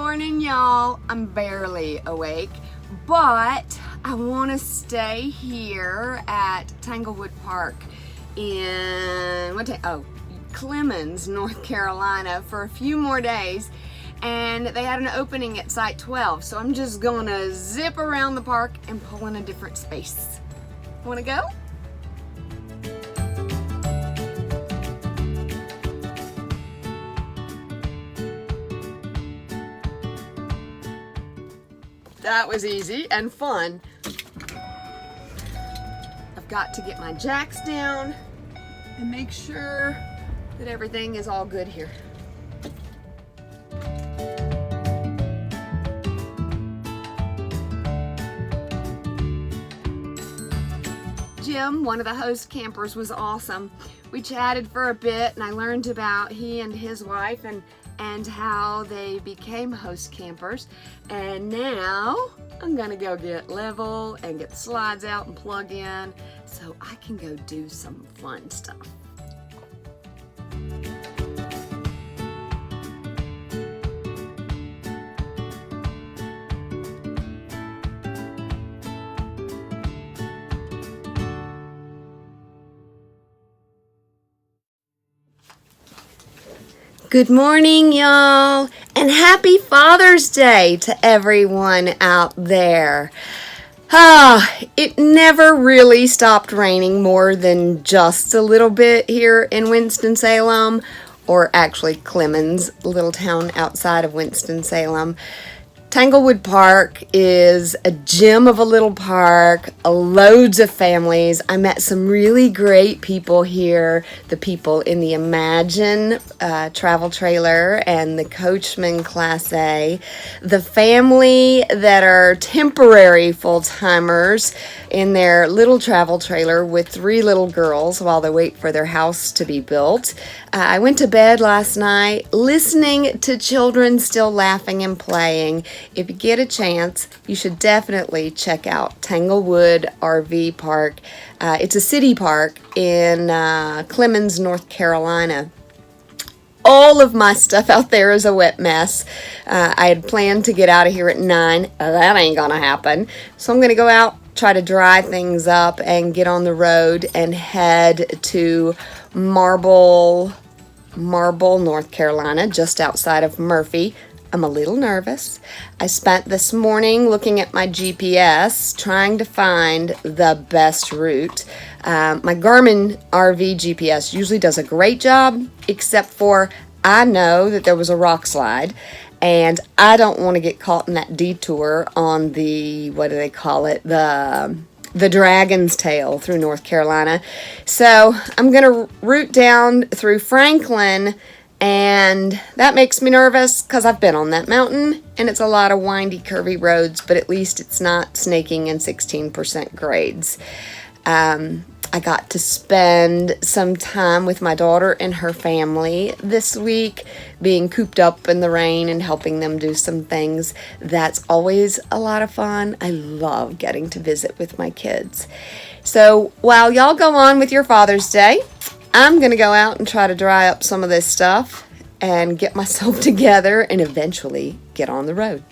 morning, y'all. I'm barely awake, but I want to stay here at Tanglewood Park in Clemmons, North Carolina for a few more days. And they had an opening at Site 12, so I'm just gonna zip around the park and pull in a different space. Wanna go? That was easy and fun. I've got to get my jacks down and make sure that everything is all good here. Jim, one of the host campers, was awesome. We chatted for a bit and I learned about he and his wife and how they became host campers. And now I'm gonna go get level and get the slides out and plug in so I can go do some fun stuff. Good morning, y'all, and happy Father's Day to everyone out there. It never really stopped raining more than just a little bit here in Winston-Salem, or actually Clemmons, a little town outside of Winston-Salem. Tanglewood Park is a gem of a little park, loads of families. I met some really great people here, the people in the Imagine travel trailer and the Coachman Class A, the family that are temporary full-timers in their little travel trailer with 3 little girls while they wait for their house to be built. I went to bed last night listening to children still laughing and playing. If you get a chance, you should definitely check out Tanglewood RV Park. It's a city park in Clemmons, North Carolina. All of my stuff out there is a wet mess. I had planned to get out of here at 9. That ain't gonna happen. So I'm gonna go out, try to dry things up, and get on the road and head to Marble, North Carolina, just outside of Murphy. I'm a little nervous. I spent this morning looking at my GPS, trying to find the best route. My Garmin RV GPS usually does a great job, except for I know that there was a rock slide, and I don't want to get caught in that detour on the, what do they call it, the Dragon's Tail through North Carolina. So I'm going to route down through Franklin, and that makes me nervous because I've been on that mountain and it's a lot of windy, curvy roads, but at least it's not snaking in 16% grades. I got to spend some time with my daughter and her family this week, being cooped up in the rain and helping them do some things. That's always a lot of fun. I love getting to visit with my kids. So while y'all go on with your Father's Day, I'm going to go out and try to dry up some of this stuff and get myself together and eventually get on the road.